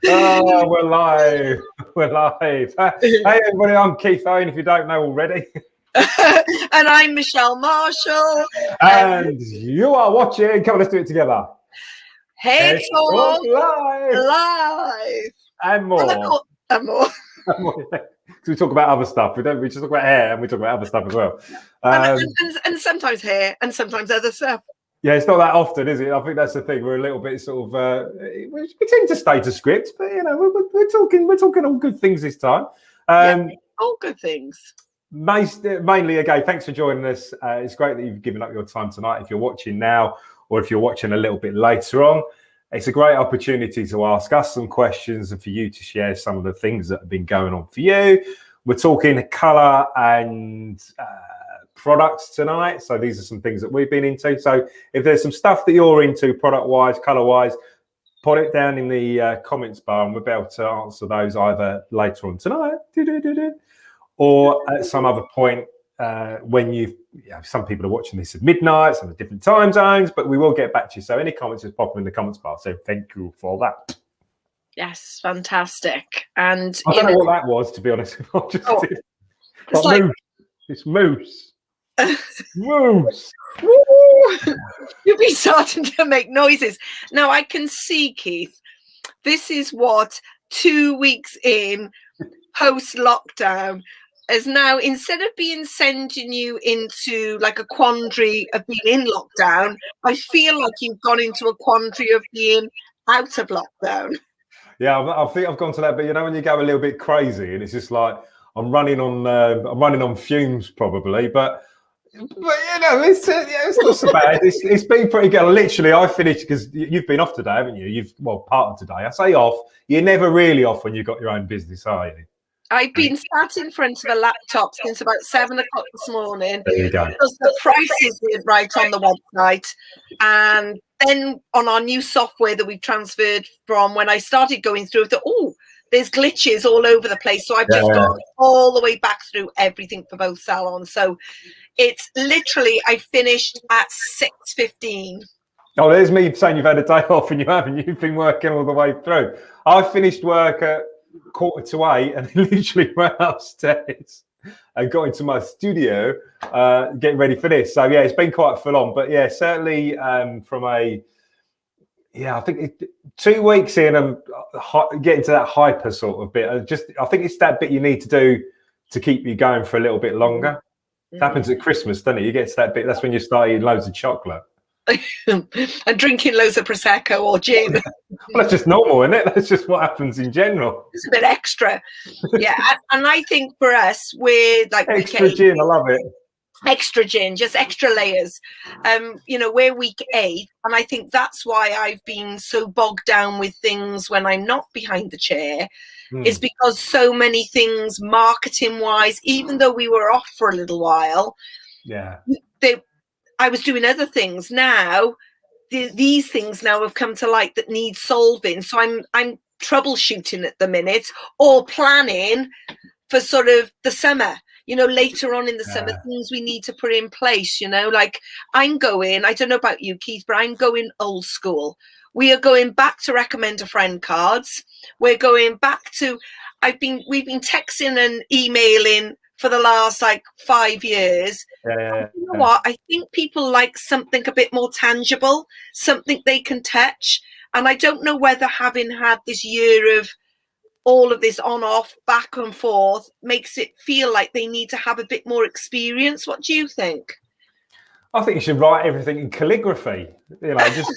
Oh, we're live. We're live. Hey, everybody, I'm Keith Owen, if you don't know already. And I'm Michelle Marshall. And you are watching. Come on, let's do it together. Hey, Talk live. And more. And more. So we talk about other stuff. We just talk about hair, and we talk about other stuff as well. And sometimes hair, and sometimes other stuff. Yeah, it's not that often, is it? I think that's the thing. We're a little bit sort of we tend to stay to script, but you know, we're talking all good things this time. All good things. Mainly, again, thanks for joining us. It's great that you've given up your time tonight. If you're watching now, or if you're watching a little bit later on, it's a great opportunity to ask us some questions and for you to share some of the things that have been going on for you. We're talking colour and products tonight, so these are some things that we've been into. So if there's some stuff that you're into product wise, color wise, put it down in the comments bar and we'll be able to answer those either later on tonight or at some other point when some people are watching this at midnight, some at different time zones, but we will get back to you. So any comments, just pop them in the comments bar. So thank you for that. Yes, fantastic. And I don't know what that was, to be honest. It's moose. Moose. You'll be starting to make noises. Now I can see, Keith, this is what 2 weeks in post-lockdown is now, instead of sending you into like a quandary of being in lockdown, I feel like you've gone into a quandary of being out of lockdown. Yeah, I think I've gone to that, but you know when you go a little bit crazy and it's just like I'm running on fumes probably, but you know it's not so bad. It's been pretty good. Literally, I finished because you've been off today, haven't you? Part of today. I say off. You're never really off when you've got your own business, are you? I've been sat in front of a laptop since about 7 o'clock this morning. There you go. Because the prices were right on the website, and then on our new software that we've transferred from when I started going through, I thought, there's glitches all over the place. So I've just gone all the way back through everything for both salons. So it's literally, I finished at 6:15. Oh, there's me saying you've had a day off and you haven't. You've been working all the way through. I finished work at 7:45 and literally went upstairs and got into my studio getting ready for this. So yeah, it's been quite full on. But yeah, certainly I think 2 weeks in and getting to that hyper sort of bit. I think it's that bit you need to do to keep you going for a little bit longer. It happens at Christmas, doesn't it? You get to that bit. That's when you start eating loads of chocolate. And drinking loads of Prosecco or gin. Well, that's just normal, isn't it? That's just what happens in general. It's a bit extra. Yeah. And I think for us, we're like... Extra gin, I love it. Extra gin, just extra layers. We're week 8, and I think that's why I've been so bogged down with things when I'm not behind the chair, is because so many things marketing wise, even though we were off for a little while, I was doing other things. Now these things now have come to light that need solving, so I'm troubleshooting at the minute or planning for sort of the summer. Later on in the summer, things we need to put in place, like I don't know about you, Keith, but I'm going old school. We are going back to recommend a friend cards. We're going back to, we've been texting and emailing for the last 5 years. You know what? I think people like something a bit more tangible, something they can touch. And I don't know whether having had this year of all of this on off back and forth makes it feel like they need to have a bit more experience. What do you think? I think you should write everything in calligraphy. Just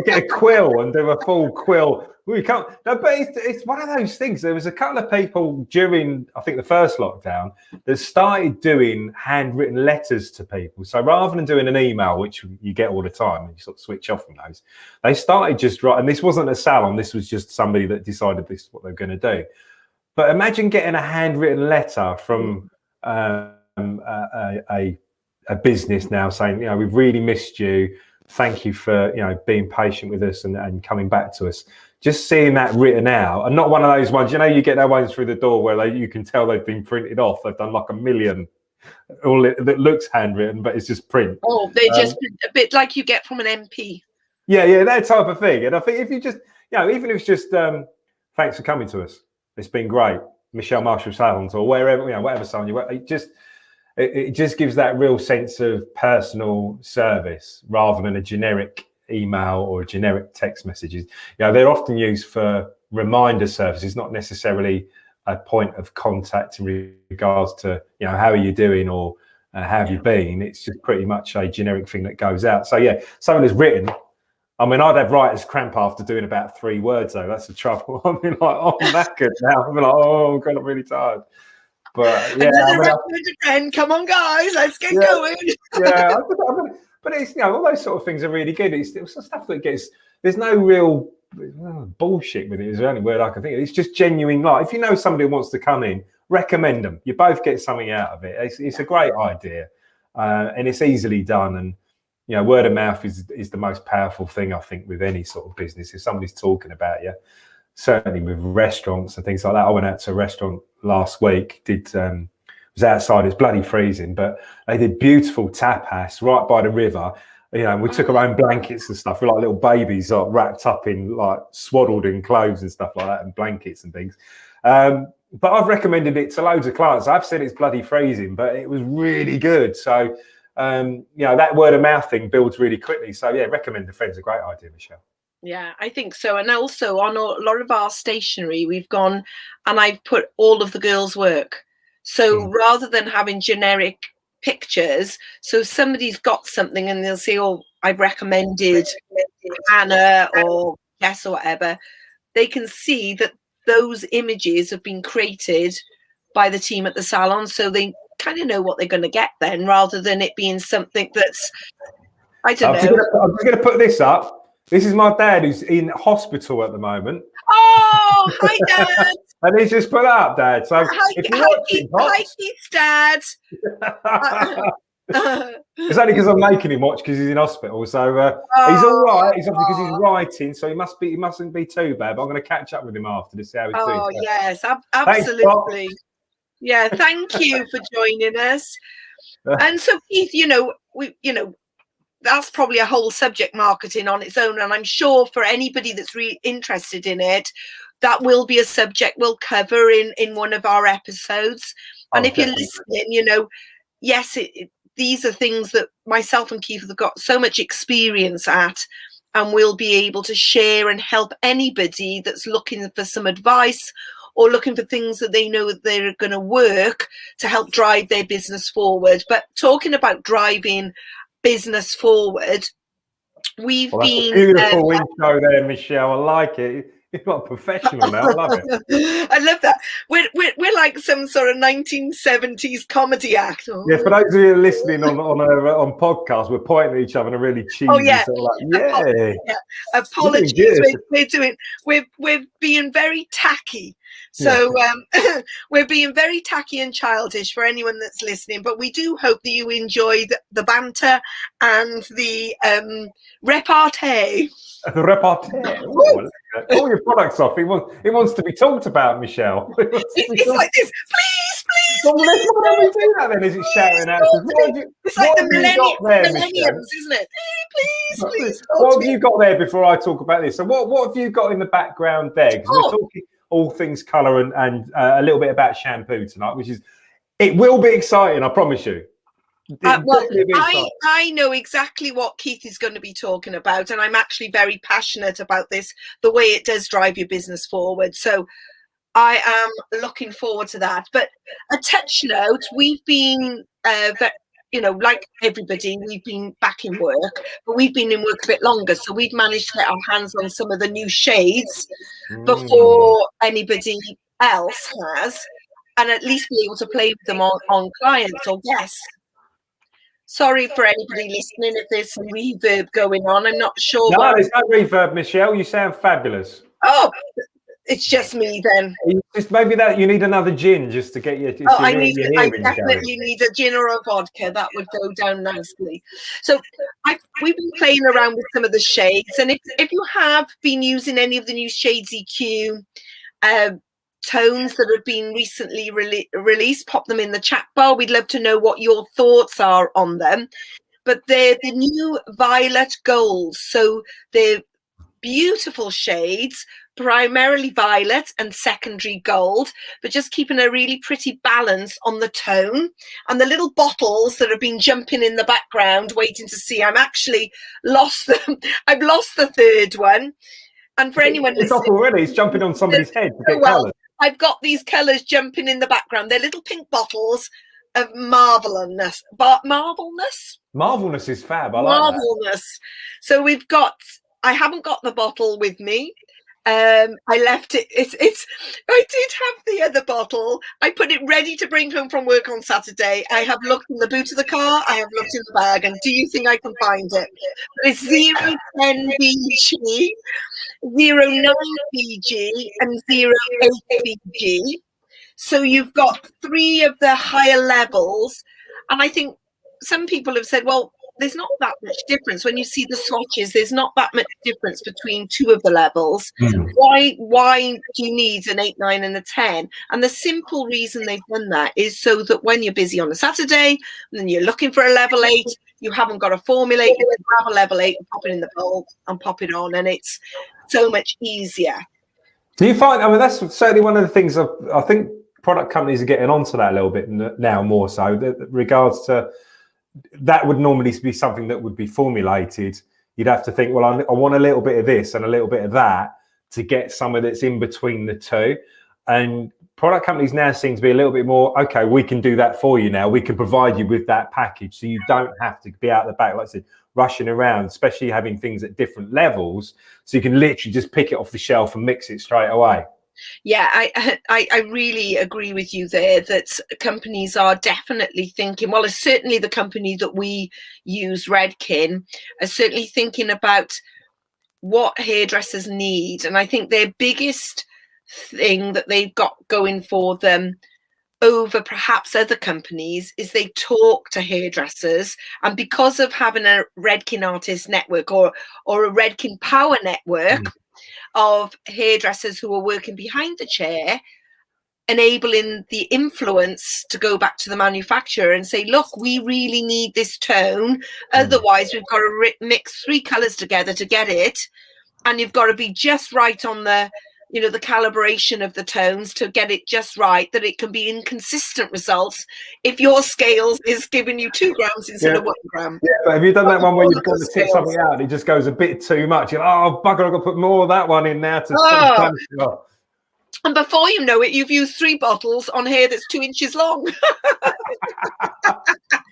get a quill and do a full quill. We can't. No, but it's one of those things. There was a couple of people during, I think, the first lockdown that started doing handwritten letters to people. So rather than doing an email, which you get all the time, and you sort of switch off from those, they started just writing. And this wasn't a salon. This was just somebody that decided this is what they're going to do. But imagine getting a handwritten letter from a business now saying, we've really missed you. Thank you for, being patient with us and coming back to us. Just seeing that written out, and not one of those ones, you get that ones through the door where you can tell they've been printed off. They've done like 1 million, all that looks handwritten, but it's just print. Oh, they're just a bit like you get from an MP. Yeah, that type of thing. And I think if you just, even if it's just, thanks for coming to us. It's been great, Michelle Marshall Salons, or wherever, whatever salon you work. It just gives that real sense of personal service rather than a generic email or generic text messages. They're often used for reminder services, not necessarily a point of contact in regards to, how are you doing, or how have you been. It's just pretty much a generic thing that goes out. So someone has written. I mean, I'd have writer's cramp after doing about 3 words, though. That's the trouble. I mean, like, I'm knackered now. I'm like, oh God, I'm really tired. But friend. Come on, guys, let's get going. But it's, all those sort of things are really good. It's stuff that gets. There's no real bullshit with it. Is the only word I can think of. It's just genuine. Like, if you know somebody who wants to come in, recommend them. You both get something out of it. It's a great idea, and it's easily done. And word of mouth is the most powerful thing, I think, with any sort of business. If somebody's talking about you, certainly with restaurants and things like that. I went out to a restaurant last week, was outside, it's bloody freezing, but they did beautiful tapas right by the river. We took our own blankets and stuff. We're like little babies, like, wrapped up in, like, swaddled in clothes and stuff like that, and blankets and things. But I've recommended it to loads of clients. I've said it's bloody freezing, but it was really good. So that word of mouth thing builds really quickly. So recommend a friend's a great idea, Michelle. Yeah, I think so. And also on a lot of our stationery, we've gone and I've put all of the girls' work. So rather than having generic pictures, so somebody's got something and they'll say, oh, I've recommended Hannah or Jess or whatever, they can see that those images have been created by the team at the salon. So they kind of know what they're going to get then, rather than it being something that's, I don't know. I'm just going to put this up. This is my dad, who's in hospital at the moment. Oh, hi, Dad. And he's just put that up, Dad. So hi, Keith's dad. It's only because I'm making him watch because he's in hospital. So he's all right. He's obviously because he's writing, so he mustn't be too bad. But I'm going to catch up with him after to see how he's doing. Oh, yes, absolutely. Thanks, thank you for joining us. And so, Keith, that's probably a whole subject, marketing on its own. And I'm sure for anybody that's really interested in it, that will be a subject we'll cover in one of our episodes. And if you're listening, yes, these are things that myself and Keith have got so much experience at, and we'll be able to share and help anybody that's looking for some advice or looking for things that they know that they're going to work to help drive their business forward. But talking about driving business forward, we've been beautiful intro there, Michelle. I like it. You're not professional now. I love it. I love that. We're like some sort of 1970s comedy act. Oh. Yeah, for those of you listening on podcasts, we're pointing at each other and a really cheesy. Oh yeah, sort of like, apologies. We're being very tacky. So we're being very tacky and childish for anyone that's listening, but we do hope that you enjoy the banter and the repartee. The repartee. All your products off. He wants to be talked about, Michelle. It's like this. Please. Well, why don't we do that then? Is it shouting out? It's like the millenniums, isn't it? Please. What have you got there before I talk about this? So what have you got in the background there? Because we're talking all things colour and a little bit about shampoo tonight, it will be exciting, I promise you. I know exactly what Keith is going to be talking about, and I'm actually very passionate about this, the way it does drive your business forward. So I am looking forward to that. But a touch note, we've been, like everybody, we've been back in work, but we've been in work a bit longer. So we've managed to get our hands on some of the new shades before anybody else has, and at least be able to play with them on clients or guests. Sorry for anybody listening if there's some reverb going on. I'm not sure. No, there's no reverb, Michelle. You sound fabulous. Oh, it's just me then. Just maybe that you need another gin just to get your. I definitely need a gin or a vodka. That would go down nicely. So we've been playing around with some of the shades, and if you have been using any of the new Shades EQ tones that have been recently released, pop them in the chat bar. We'd love to know what your thoughts are on them. but they're the new violet gold. So they're beautiful shades, primarily violet and secondary gold, but just keeping a really pretty balance on the tone. And the little bottles that have been jumping in the background waiting to see, I'm actually lost them. I've lost the third one. And for anyone it's off already, it's jumping on somebody's head to get colours. I've got these colours jumping in the background. They're little pink bottles of marvelness. But marvelness is fab. I like that. So we've got, I haven't got the bottle with me. I left it. I did have the other bottle. I put it ready to bring home from work on Saturday. I have looked in the boot of the car. I have looked in the bag. And do you think I can find it? It's 010 BG, 09 BG, and 08 BG. So you've got 3 of the higher levels. And I think some people have said, well, there's not that much difference. When you see the swatches, there's not that much difference between 2 of the levels. Why do you need an 8, 9 and a 10? And the simple reason they've done that is so that when you're busy on a Saturday and then you're looking for a level 8, you haven't got to formulate, you can grab a level 8 and pop it in the bowl and pop it on, and it's so much easier. Do you find, I mean, that's certainly one of the things I think product companies are getting onto that a little bit now, more so, regards to, that would normally be something that would be formulated. You'd have to think, well, I want a little bit of this and a little bit of that to get somewhere that's in between the two. And product companies now seem to be a little bit more, okay, we can do that for you now. We can provide you with that package. So you don't have to be out the back, like I said, rushing around, especially having things at different levels. So you can literally just pick it off the shelf and mix it straight away. Yeah, I really agree with you there that companies are definitely thinking, well, it's certainly the company that we use, Redken, are certainly thinking about what hairdressers need. And I think their biggest thing that they've got going for them over perhaps other companies is they talk to hairdressers. And because of having a Redken Artist Network or a Redken Power Network, of hairdressers who are working behind the chair, enabling the influence to go back to the manufacturer and say, look, we really need this tone. Otherwise, we've got to mix 3 colours together to get it. And you've got to be just right on the, you know, the calibration of the tones to get it just right, that it can be inconsistent results if your scales is giving you 2 grams instead of 1 gram. Yeah, but have you done that one where you've got to tip something out and it just goes a bit too much? You're like, oh, bugger, I've got to put more of that one in now to And before you know it, you've used 3 bottles on hair that's 2 inches long.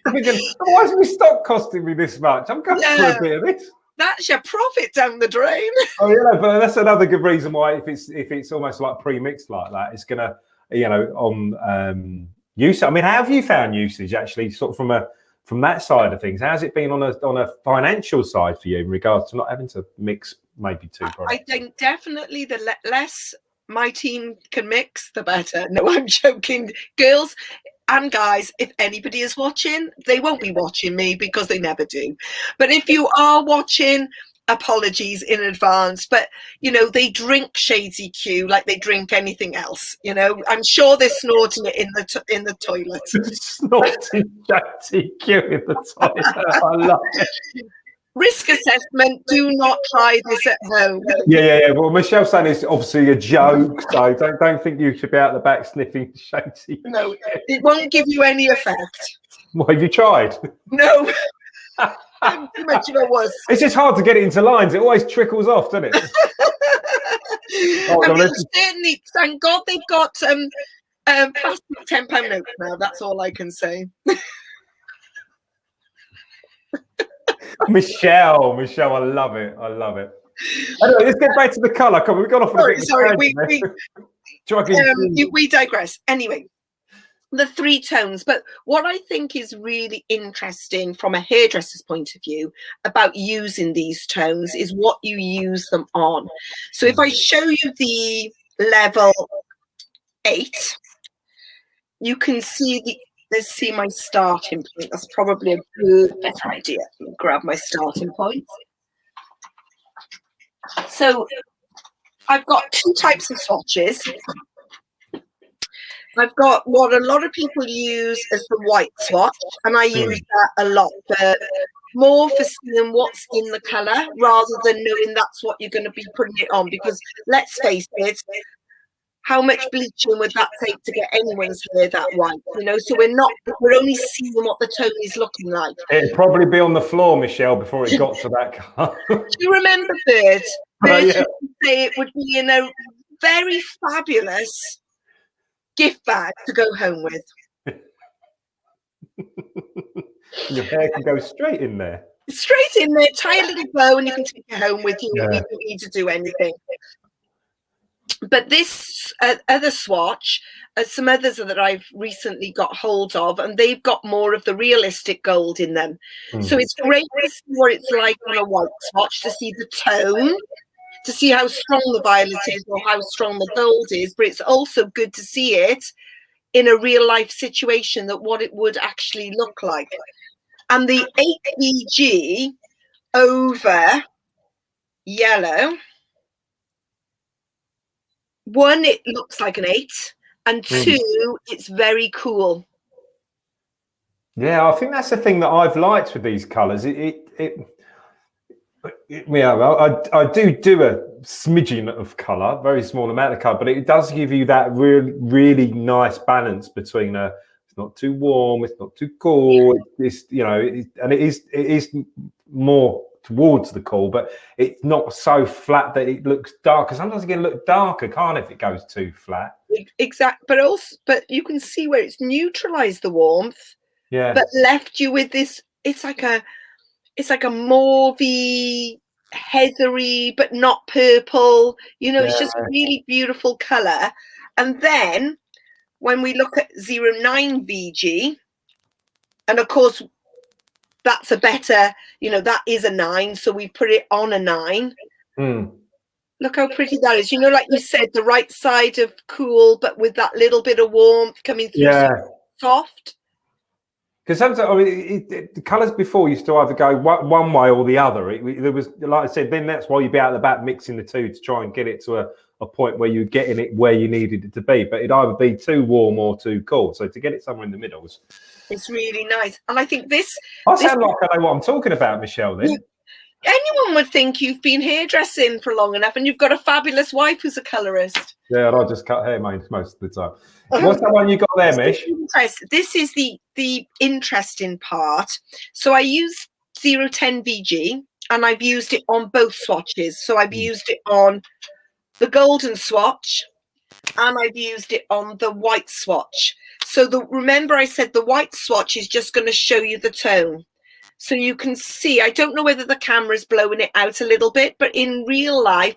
Why is my stock costing me this much? I'm going for a bit of this. That's your profit down the drain. Oh yeah, but that's another good reason why if it's almost like pre-mixed like that, it's gonna, you know, on use. I mean, how have you found usage actually, sort of from that side of things? How's it been on a financial side for you in regards to not having to mix maybe 2 products? I think definitely the less my team can mix, the better. No, I'm joking, girls. And guys, if anybody is watching, they won't be watching me because they never do. But if you are watching, apologies in advance. But, you know, they drink Shades EQ like they drink anything else. You know, I'm sure they're snorting it in the toilet. Snorting Shades EQ in the toilet. I love it. Risk assessment, do not try this at home. Yeah. Well, Michelle's saying it's obviously a joke, so don't think you should be out the back sniffing Shades EQ. No, it won't give you any effect. What, have you tried? No. Too much of a was. It's just hard to get it into lines. It always trickles off, doesn't it? Certainly, thank God they've got plastic £10 notes now. That's all I can say. Michelle, I love it. Anyway, let's get back to the colour. Come on, we've gone off on a bit. Sorry, we digress. Anyway, the 3 tones. But what I think is really interesting from a hairdresser's point of view about using these tones is what you use them on. So if I show you the level 8, you can see let's see my starting point. That's probably a better idea. Grab my starting point. So I've got 2 types of swatches. I've got what a lot of people use as the white swatch, and I use that a lot for more for seeing what's in the colour rather than knowing that's what you're going to be putting it on. Because let's face it, how much bleaching would that take to get anyone's hair that white? You know, so we're only seeing what the tone is looking like. It'd probably be on the floor, Michelle, before it got to that colour. Do you remember Bert? Bert Yeah. used to say it would be in a very fabulous gift bag to go home with. Your hair can go straight in there. Straight in there, tie a little bow, and you can take it home with you. Yeah. You don't need to do anything. But this other swatch, some others that I've recently got hold of, and they've got more of the realistic gold in them. So it's great to see what it's like on a white swatch, to see the tone, to see how strong the violet is or how strong the gold is. But it's also good to see it in a real life situation, that what it would actually look like. And the 8VG over yellow, one, it looks like an 8, and 2, it's very cool. Yeah, I think that's the thing that I've liked with these colours. I do a smidgen of colour, very small amount of colour, but it does give you that really nice balance between it's not too warm, it's not too cool. It's and it is more towards the cool, but it's not so flat that it looks dark. Because sometimes it can look darker, can't it, if it goes too flat? Exactly, but you can see where it's neutralised the warmth, but left you with this. It's like a mauvey, heathery, but not purple. You know, it's just a really beautiful colour. And then when we look at 09VG, and of course that's a better, that is a 9, so we put it on a 9. Look how pretty that is. Like you said, the right side of cool, but with that little bit of warmth coming through, soft. Because sometimes, the colours before used to either go one way or the other. There was, like I said, then that's why you'd be out the back mixing the two to try and get it to a point where you're getting it where you needed it to be. But it'd either be too warm or too cold. So to get it somewhere in the middle, it's really nice. And I think this... I sound like I know what I'm talking about, Michelle, then. Anyone would think you've been hairdressing for long enough and you've got a fabulous wife who's a colourist. Yeah, and I just cut hair most of the time. What's that one you got there, Mish? This is the interesting part. So I use 010VG, and I've used it on both swatches. So I've used it on the golden swatch, and I've used it on the white swatch. So remember I said the white swatch is just going to show you the tone. So you can see, I don't know whether the camera's blowing it out a little bit, but in real life,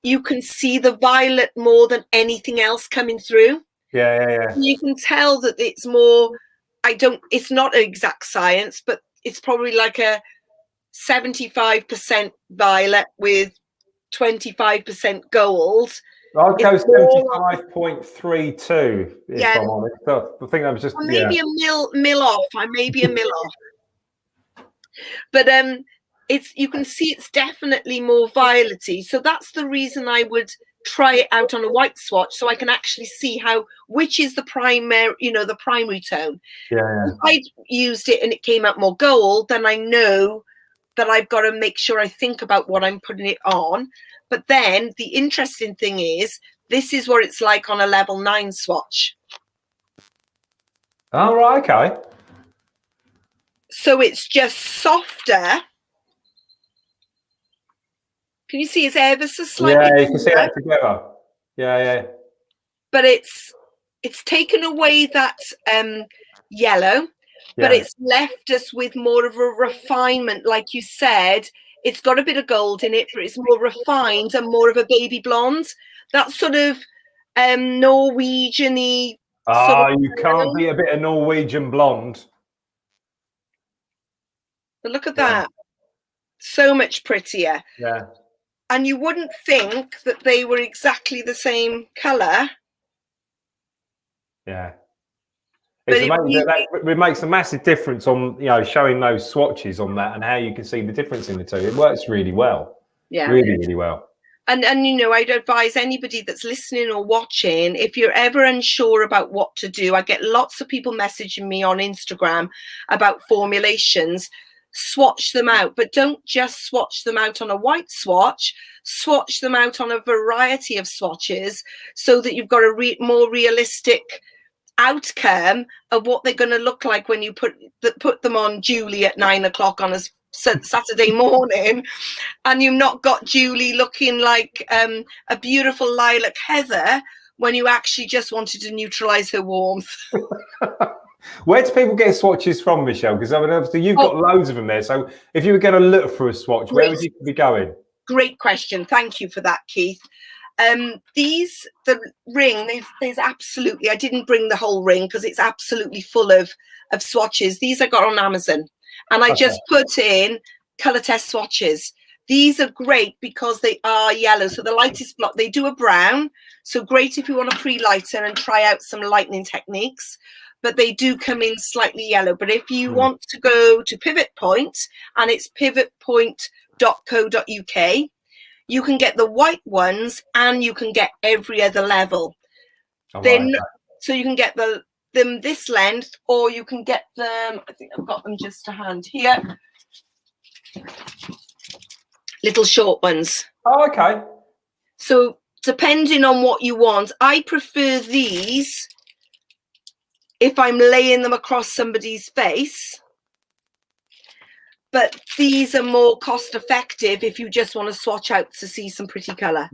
you can see the violet more than anything else coming through. Yeah. You can tell that it's more, it's not an exact science, but it's probably like a 75% violet with 25% gold. I'd go 75.32 if I'm honest. I think that was just maybe a mil off. I may be a mil off. But you can see it's definitely more violety. So that's the reason I would try it out on a white swatch, so I can actually see which is the primary, the primary tone. If I used it and it came out more gold, then I know that I've got to make sure I think about what I'm putting it on. But then the interesting thing is, this is what it's like on a level 9 swatch. Oh, right, okay. So it's just softer. Can you see it's ever so slightly? Yeah, you can see that together. Yeah. But it's taken away that yellow, but it's left us with more of a refinement. Like you said, it's got a bit of gold in it, but it's more refined and more of a baby blonde. That sort of Norwegian-y. You can't be a bit of Norwegian blonde. But look at that. So much prettier. Yeah. And you wouldn't think that they were exactly the same colour. Yeah. It makes a massive difference on, showing those swatches on that and how you can see the difference in the two. It works really well. Yeah. Really, really well. And I'd advise anybody that's listening or watching, if you're ever unsure about what to do, I get lots of people messaging me on Instagram about formulations. swatch them out, but don't just swatch them out on a white swatch. Swatch them out on a variety of swatches so that you've got a more realistic outcome of what they're going to look like when you put them on Julie at 9 o'clock on a Saturday morning, and you've not got Julie looking like a beautiful lilac heather when you actually just wanted to neutralize her warmth. Where do people get swatches from, Michelle? Because I mean, obviously you've got loads of them there. So if you were going to look for a swatch, where would you be going? Great question. Thank you for that, Keith. The ring, there's absolutely, I didn't bring the whole ring because it's absolutely full of swatches. These I got on Amazon, and I just put in color test swatches. These are great because they are yellow. So the lightest block, they do a brown. So great if you want a pre-lighter and try out some lightning techniques, but they do come in slightly yellow. But if you want to go to Pivot Point, and it's pivotpoint.co.uk, you can get the white ones and you can get every other level. So you can get them this length, or you can get them, I think I've got them just to hand here, little short ones. Oh, okay. So depending on what you want, I prefer these if I'm laying them across somebody's face. But these are more cost effective if you just want to swatch out to see some pretty colour.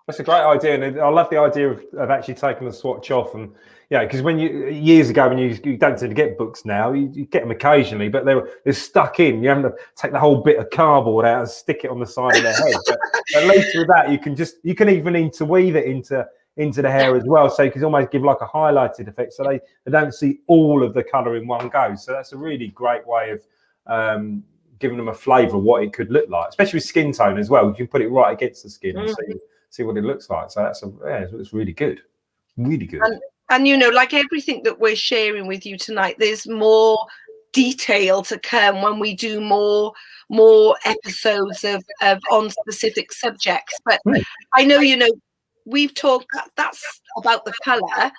That's a great idea, and I love the idea of actually taking the swatch off. And yeah, because years ago when you don't tend to get books now, you get them occasionally, but they're stuck in. You have to take the whole bit of cardboard out and stick it on the side of their head. But at least with that, you can even interweave it into the hair as well, so you can almost give like a highlighted effect, so they don't see all of the colour in one go. So that's a really great way of giving them a flavour of what it could look like, especially with skin tone as well. You can put it right against the skin and see what it looks like. So it's really good, really good. And you know, like everything that we're sharing with you tonight, there's more detail to come when we do more episodes of on specific subjects. But I know, you know, we've talked, that's about the colour,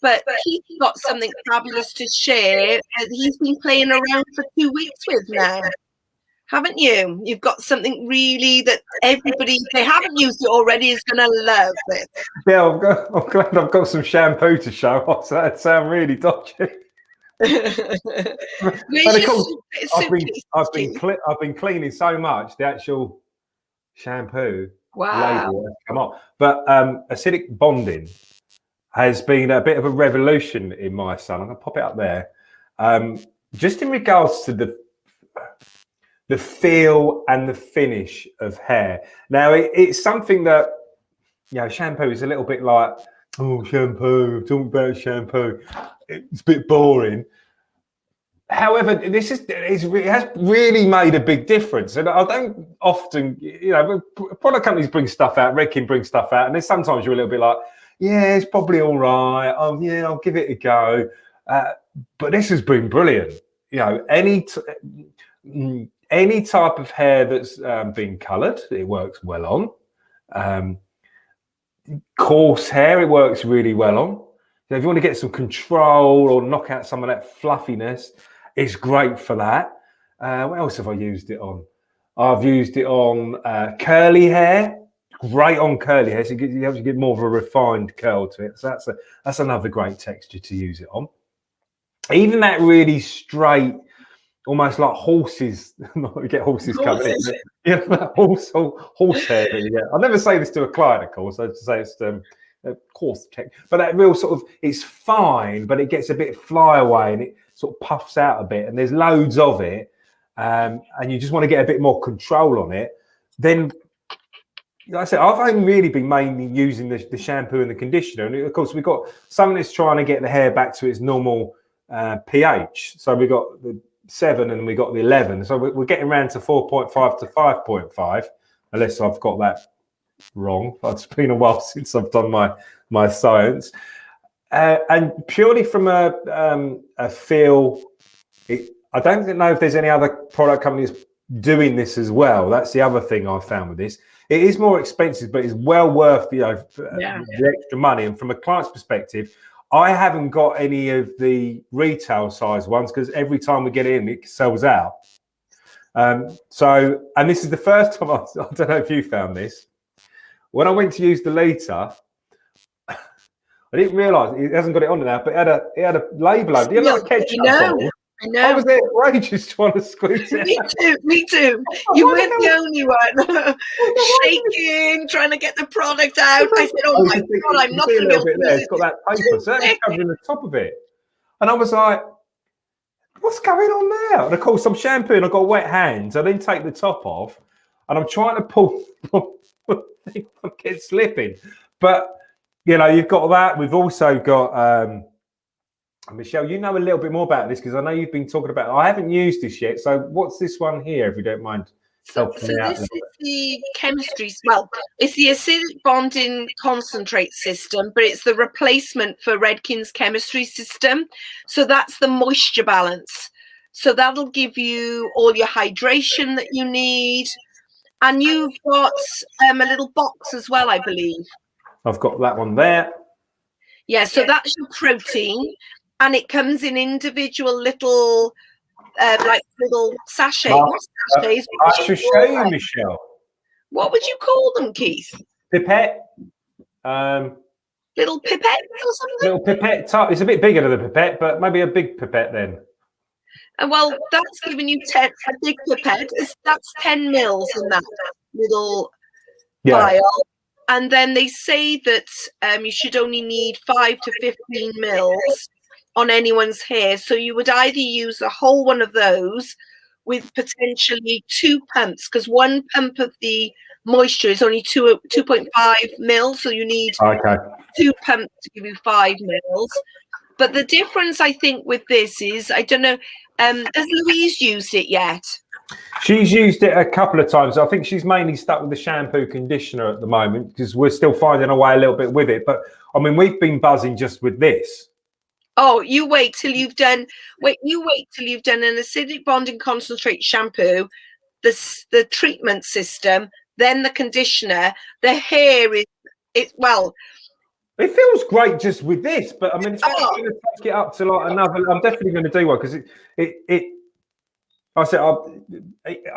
but he's got something fabulous to share. He's been playing around for 2 weeks with now, haven't you? You've got something really that everybody, if they haven't used it already, is going to love it. Yeah, I'm glad I've got some shampoo to show off. So that sounds really dodgy. And of course, I've been cleaning so much. The actual shampoo label has come on, but acidic bonding has been a bit of a revolution in my son. I'm gonna pop it up there. Just in regards to the feel and the finish of hair. Now it's something that, you know, shampoo is a little bit like, oh, shampoo, talking about shampoo. It's a bit boring. However, it has really made a big difference. And I don't often, you know, product companies bring stuff out, Redken brings stuff out, and then sometimes you're a little bit like, yeah, it's probably all right. Oh, yeah, I'll give it a go. But this has been brilliant. You know, any type of hair that's been coloured, it works well on. Coarse hair, it works really well on. So if you want to get some control or knock out some of that fluffiness, it's great for that. What else have I used it on? I've used it on curly hair. Great on curly hair, so you have to get more of a refined curl to it. So that's another great texture to use it on. Even that really straight, almost like horses. You get horses coming in. You know, that horse hair that you get. I never say this to a client, of course. I just say it's coarse tech, but that real sort of, it's fine, but it gets a bit flyaway and it sort of puffs out a bit, and there's loads of it, and you just want to get a bit more control on it. Then, like I said, I've only really been mainly using the shampoo and the conditioner, and of course we've got something that's trying to get the hair back to its normal pH. So we got the 7 and we got the 11. So we're getting around to 4.5 to 5.5, unless I've got that wrong. It's been a while since I've done my science. And purely from a feel, I don't know if there's any other product companies doing this as well. That's the other thing I found with this. It is more expensive, but it's well worth the extra money. And from a client's perspective, I haven't got any of the retail size ones because every time we get in, it sells out. So, and this is the first time, I don't know if you found this. When I went to use the litre, I didn't realise it hasn't got it on now, but it had a label over it. You know, like a ketchup bottle. I know. I was there for ages trying to squeeze it out. Me too. You weren't the only one. Shaking, trying to get the product out. I said, oh my God, I'm not going to be able to there. It's got that paper, so that was covering the top of it. And I was like, what's going on there? And of course, I'm shampooing, I've got wet hands. I then take the top off, and I'm trying to pull, I get slipping. But, you know, you've got that. We've also got... Michelle, you know a little bit more about this because I know you've been talking about it. I haven't used this yet. So what's this one here, if you don't mind? So this is the chemistry. Well, it's the acidic bonding concentrate system, but it's the replacement for Redken's chemistry system. So that's the moisture balance. So that'll give you all your hydration that you need. And you've got a little box as well, I believe. I've got that one there. Yeah, so that's your protein. And it comes in individual little, like little sachets. I should show you, Michelle. What would you call them, Keith? Pipette. Little pipette or something? Little pipette top. It's a bit bigger than the pipette, but maybe a big pipette then. And well, that's giving you a big pipette. That's 10 mils in that little vial. And then they say that you should only need 5 to 15 mils on anyone's hair. So you would either use a whole one of those with potentially 2 pumps, because 1 pump of the moisture is only 2.5 mils. So you need 2 pumps to give you 5 mils. But the difference, I think, with this is, I don't know, has Louise used it yet? She's used it a couple of times. I think she's mainly stuck with the shampoo conditioner at the moment because we're still finding our way a little bit with it. But I mean, we've been buzzing just with this. Oh, you wait till you've done. You wait till you've done an acidic bonding concentrate shampoo, the treatment system, then the conditioner. The hair well. It feels great just with this, but I mean, it's going to take it up to like another. I'm definitely going to do one because I said, I'll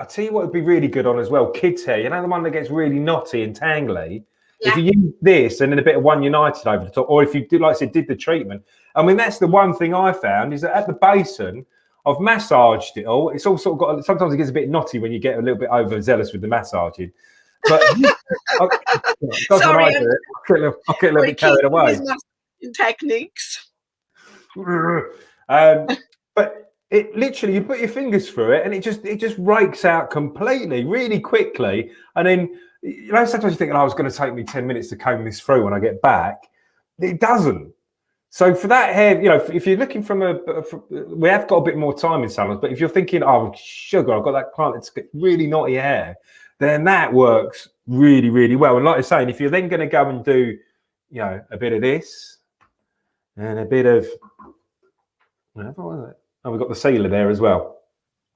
tell you what would be really good on as well. Kids' hair, you know, the one that gets really knotty and tangly. Yeah. If you use this and then a bit of One United over the top, or if you did, like I said, did the treatment. I mean, that's the one thing I found is that at the basin, I've massaged it all. It's all sort of got. Sometimes it gets a bit knotty when you get a little bit overzealous with the massaging. But sorry, I'll get a little bit carried away. Techniques. But it literally, you put your fingers through it and it just rakes out completely, really quickly. And then, you know, sometimes you think, oh, it's going to take me 10 minutes to comb this through when I get back. It doesn't. So for that hair, you know, if you're looking we have got a bit more time in salons, but if you're thinking, oh, sugar, I've got that client that's got really knotty hair, then that works really, really well. And like I was saying, if you're then going to go and do, you know, a bit of this and a bit of, what was it? Oh, we've got the sealer there as well.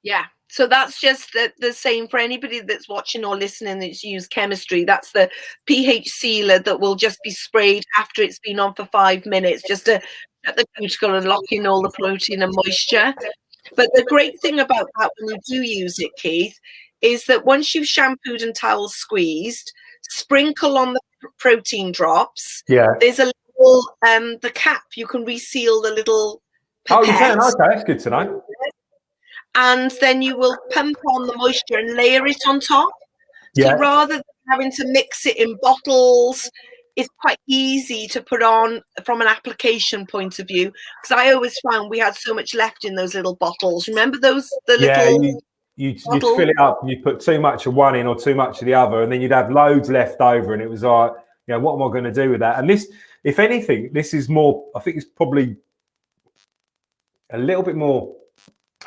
Yeah. So that's just the same for anybody that's watching or listening that's used chemistry. That's the pH sealer that will just be sprayed after it's been on for 5 minutes, just to at the cuticle and lock in all the protein and moisture. But the great thing about that when you do use it, Keith, is that once you've shampooed and towel squeezed, sprinkle on the protein drops. Yeah. There's a little the cap, you can reseal the little pipette. Oh, you can? Okay, that's good to know. And then you will pump on the moisture and layer it on top. So rather than having to mix it in bottles, it's quite easy to put on from an application point of view. Because I always found we had so much left in those little bottles. Remember those? You'd fill it up and you'd put too much of one in or too much of the other, and then you'd have loads left over. And it was like, you know, what am I going to do with that? And this, if anything, this is more, I think it's probably a little bit more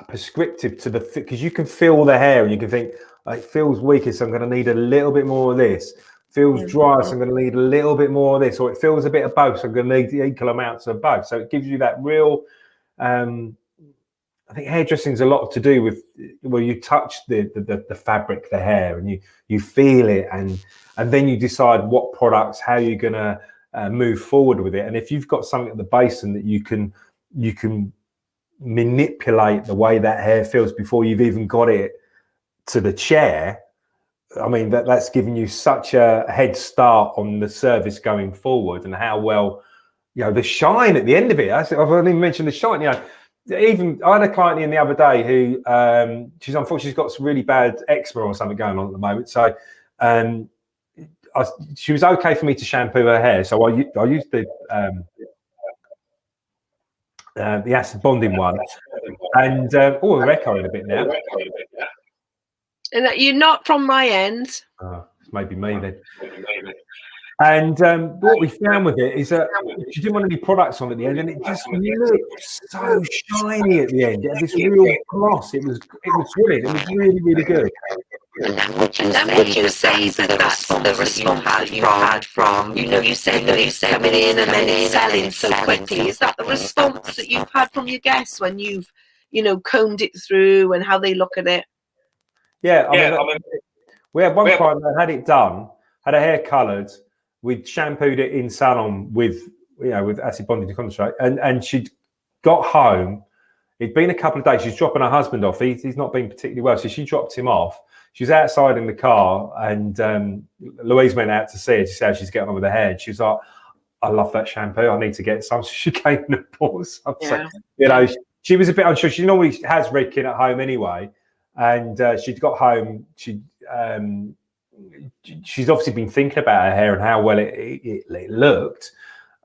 prescriptive to the fit, because you can feel the hair and you can think, oh, it feels weaker, so I'm going to need a little bit more of this. Feels dry, so I'm going to need a little bit more of this, or it feels a bit of both, so I'm going to need the equal amounts of both. So it gives you that real, I think hairdressing is a lot to do with where you touch the fabric, the hair, and you feel it, and then you decide what products, how you're going to move forward with it. And if you've got something at the basin that you can manipulate the way that hair feels before you've even got it to the chair, I mean, that's giving you such a head start on the service going forward, and how well, the shine at the end of it. I've only mentioned the shine. Even I had a client in the other day who she's got some really bad eczema or something going on at the moment. So she was okay for me to shampoo her hair. So I used the acid bonding one, and we're echoing a bit now. And you're not from my end. Maybe me then. And what we found with it is that she didn't want any products on at the end, and it just looked so shiny at the end. It had this real gloss. It was brilliant. It was really, really good. Would you say that that's the response you had from, you said that it's coming in and then selling so quickly. Is that the response that you've had from your guests when you've, combed it through and how they look at it? Yeah, I mean, we had one client that had it done, had her hair coloured. We'd shampooed it in salon with acid bonding concentrate, and she'd got home. It'd been a couple of days. She's dropping her husband off. He's not been particularly well, so she dropped him off. She was outside in the car, and Louise went out to see her to see how she's getting on with her hair. And she was like, "I love that shampoo. I need to get some." So she came and bought some. Yeah. So, she was a bit unsure. She normally has Redken at home anyway, and she'd got home. She's obviously been thinking about her hair and how well it looked.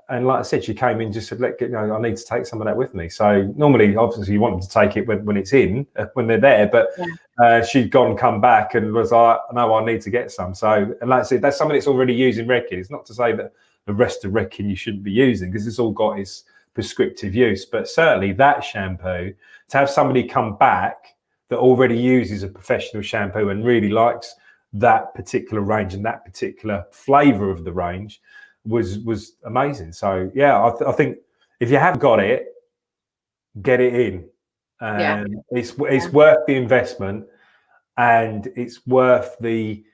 And like I said, she came in, just said, I need to take some of that with me. So normally, obviously, you want them to take it when it's in, when they're there. But she'd come back and was like, no, I need to get some. So, and like I said, that's something that's already using Redken. It's not to say that the rest of Redken you shouldn't be using, because it's all got its prescriptive use. But certainly that shampoo, to have somebody come back that already uses a professional shampoo and really likes that particular range and that particular flavour of the range, was amazing. So I think if you have got it, get it in. It's worth the investment, and it's worth the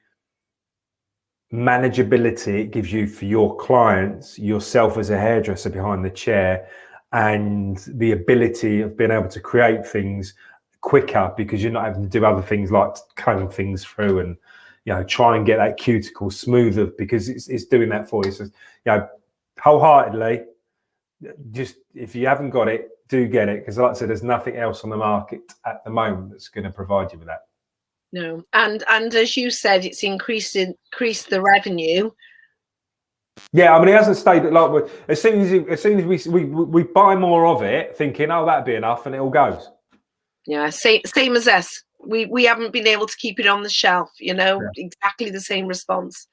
manageability it gives you for your clients, yourself as a hairdresser behind the chair, and the ability of being able to create things quicker, because you're not having to do other things like comb things through and try and get that cuticle smoother, because it's doing that for you. So, wholeheartedly, just if you haven't got it, do get it, because like I said, there's nothing else on the market at the moment that's going to provide you with that. No, and as you said, it's increased the revenue. Yeah, I mean, it hasn't stayed like as soon as we buy more of it, thinking, oh, that'd be enough, and it all goes. Yeah, same as us. We haven't been able to keep it on the shelf, exactly the same response.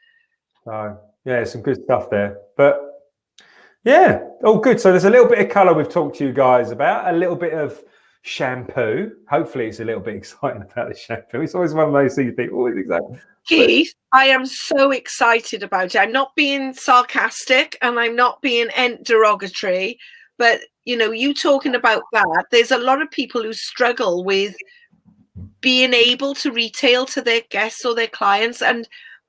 So some good stuff there. But all good. So there's a little bit of colour we've talked to you guys about, a little bit of shampoo. Hopefully it's a little bit exciting about the shampoo. It's always one of those things you think, exactly. Keith, I am so excited about it. I'm not being sarcastic and I'm not being derogatory, but you talking about that, there's a lot of people who struggle with being able to retail to their guests or their clients, and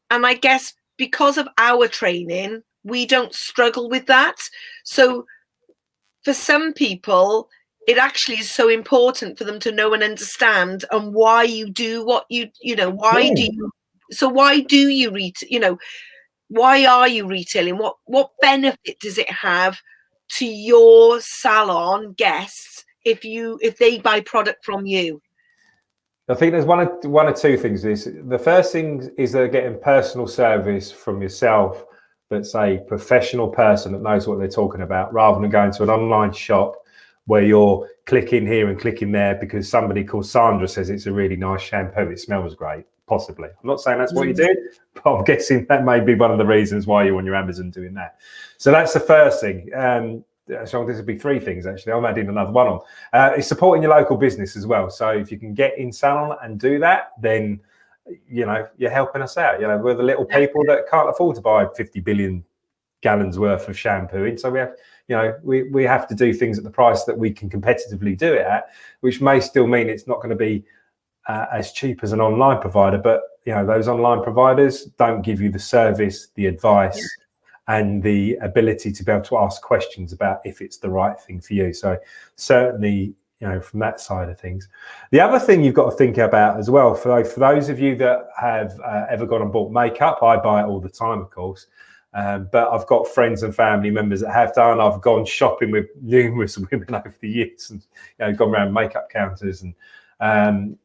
I guess because of our training, we don't struggle with that. So for some people, it actually is so important for them to know and understand, and why you do what why do you retail? Why are you retailing? What benefit does it have to your salon guests if they buy product from you? I think there's one or two things. The first thing is they're getting personal service from yourself, that's a professional person that knows what they're talking about, rather than going to an online shop where you're clicking here and clicking there because somebody called Sandra says it's a really nice shampoo, it smells great. Possibly. I'm not saying that's what you do, but I'm guessing that may be one of the reasons why you're on your Amazon doing that. So that's the first thing. So this would be three things, actually. I'm adding another one on. It's supporting your local business as well. So if you can get in salon and do that, then you're helping us out. We're the little people that can't afford to buy 50 billion gallons worth of shampoo. So we have, we have to do things at the price that we can competitively do it at, which may still mean it's not going to be as cheap as an online provider. But those online providers don't give you the service, the advice, and the ability to be able to ask questions about if it's the right thing for you. So certainly, from that side of things. The other thing you've got to think about as well, for those of you that have ever gone and bought makeup, I buy it all the time, of course. But I've got friends and family members that have done. I've gone shopping with numerous women over the years, and gone around makeup counters, and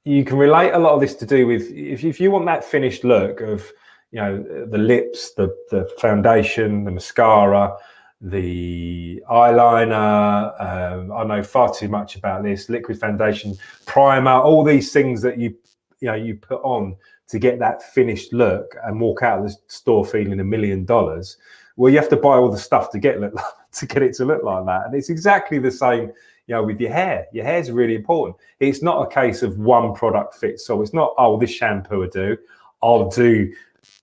you can relate a lot of this to do with if you want that finished look of the lips, the foundation, the mascara, the eyeliner. I know far too much about this. Liquid foundation, primer, all these things that you put on to get that finished look and walk out of the store feeling $1 million. Well, you have to buy all the stuff to get it to look like that. And it's exactly the same, with your hair. Your hair is really important. It's not a case of one product fits all. It's not, this shampoo will do. I'll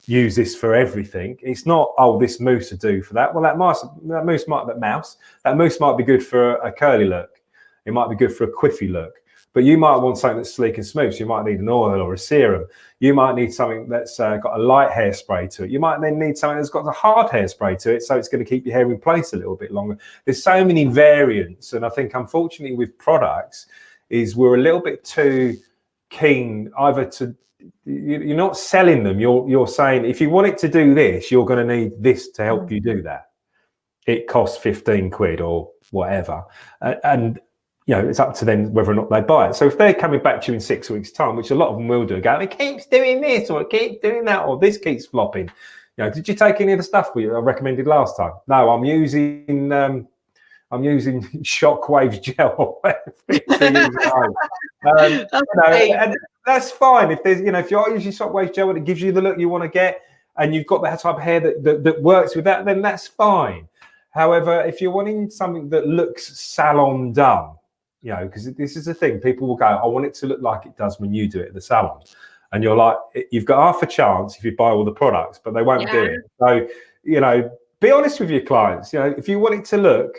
use this for everything. It's not, this mousse will do for that. Well, that mousse might be good for a curly look. It might be good for a quiffy look. But you might want something that's sleek and smooth. So you might need an oil or a serum. You might need something that's got a light hairspray to it. You might then need something that's got a hard hairspray to it, so it's going to keep your hair in place a little bit longer. There's so many variants, and I think unfortunately with products is we're a little bit too keen either to. You're not selling them. You're saying if you want it to do this, you're going to need this to help you do that. It costs 15 quid or whatever, and it's up to them whether or not they buy it. So if they're coming back to you in 6 weeks' time, which a lot of them will do, go, it keeps doing this or it keeps doing that or this keeps flopping. Did you take any of the stuff I recommended last time? No, I'm using Shockwave's gel or whatever. And that's fine if there's if you're using Shockwave's gel and it gives you the look you want to get, and you've got that type of hair that works with that, then that's fine. However, if you're wanting something that looks salon done, because this is the thing, people will go, I want it to look like it does when you do it at the salon. And you're like, you've got half a chance if you buy all the products, but they won't do it. So, be honest with your clients. If you want it to look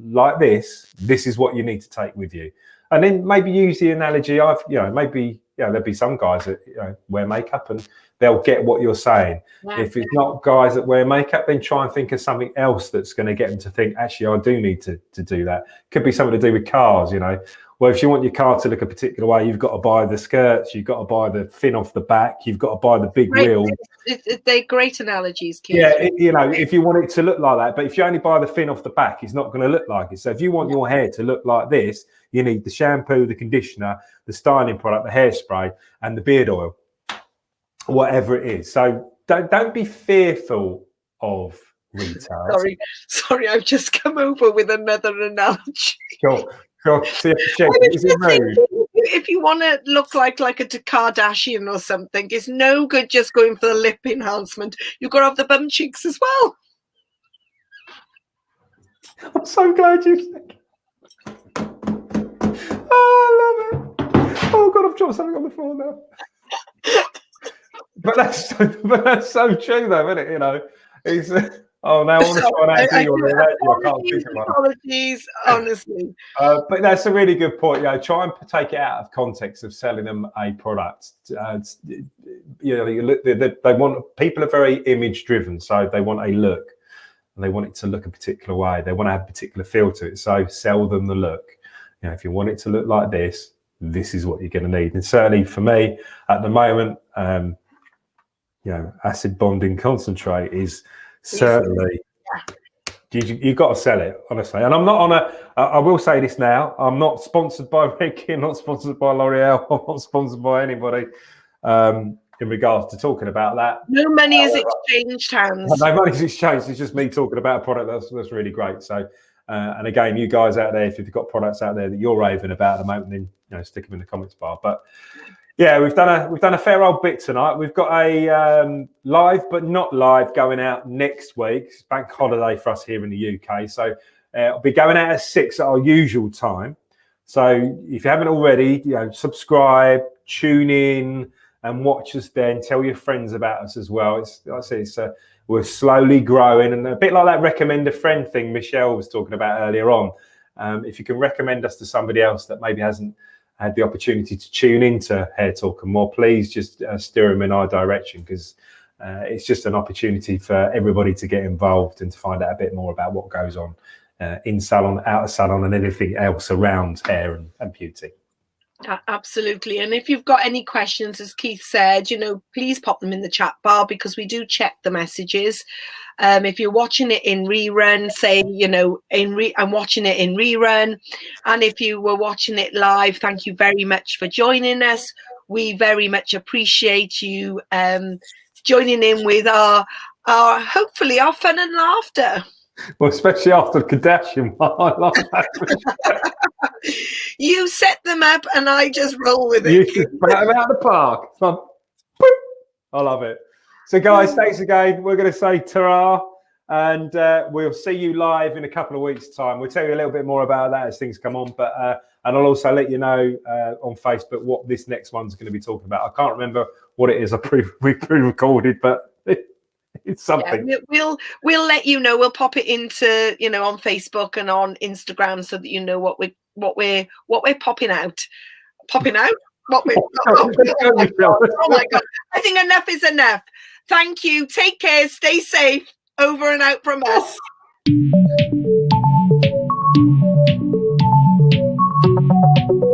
like this is what you need to take with you. And then maybe use the analogy there'll be some guys that wear makeup and they'll get what you're saying. If it's not guys that wear makeup, then try and think of something else that's going to get them to think, actually, I do need to do that. Could be something to do with cars, Well, if you want your car to look a particular way, you've got to buy the skirts, you've got to buy the fin off the back, you've got to buy the big wheel. They're great analogies, Keith. Yeah, if you want it to look like that, but if you only buy the fin off the back, it's not going to look like it. So if you want your hair to look like this, you need the shampoo, the conditioner, the styling product, the hairspray, and the beard oil, whatever it is. So don't be fearful of retail. Sorry, I've just come over with another analogy. Sure. Is it rude? If you want to look like a Kardashian or something, it's no good just going for the lip enhancement. You've got to have the bum cheeks as well. I'm so glad you said. Oh, I love it. Oh God, I've dropped something on the floor now. But that's so true, though, isn't it? It's now I want to try and actually I can't think about it. Apologies, honestly. But that's a really good point. Try and take it out of context of selling them a product. They want, people are very image driven, so they want a look, and they want it to look a particular way. They want to have a particular feel to it. So sell them the look. If you want it to look like this is what you're going to need. And certainly for me at the moment, acid bonding concentrate is certainly, you've got to sell it, honestly. And I'm not I will say this now, I'm not sponsored by Reiki, I'm not sponsored by L'Oreal, I'm not sponsored by anybody in regards to talking about that. No money is exchanged hands. No money is exchanged. It's just me talking about a product that's really great. So, and again, you guys out there, if you've got products out there that you're raving about at the moment, then stick them in the comments bar. But yeah, we've done a fair old bit tonight. We've got a live but not live going out next week. It's bank holiday for us here in the UK, so it'll be going out at 6 at our usual time. So if you haven't already, subscribe, tune in, and watch us then. Tell your friends about us as well. It's like I say, we're slowly growing, and a bit like that recommend a friend thing Michelle was talking about earlier on. If you can recommend us to somebody else that maybe hasn't had the opportunity to tune into Hair Talk and More, please just steer them in our direction, because It's just an opportunity for everybody to get involved and to find out a bit more about what goes on in salon, out of salon, and anything else around hair and beauty. Absolutely. And if you've got any questions, as Keith said, please pop them in the chat bar, because we do check the messages. If you're watching it in rerun, say, I'm watching it in rerun. And if you were watching it live, thank you very much for joining us. We very much appreciate you joining in with our hopefully our fun and laughter. Well, especially after the Kardashian one. I love that. You set them up and I just roll with it. You just bat them out of the park. I love it. So, guys, thanks again. We're going to say ta-ra, and we'll see you live in a couple of weeks' time. We'll tell you a little bit more about that as things come on, but and I'll also let you know on Facebook what this next one's going to be talking about. I can't remember what it is. We pre-recorded, but it's something. Yeah, we'll let you know. We'll pop it into on Facebook and on Instagram, so that you know what we're popping out. Popping out. Oh my God. I think enough is enough. Thank you. Take care. Stay safe. Over and out from us.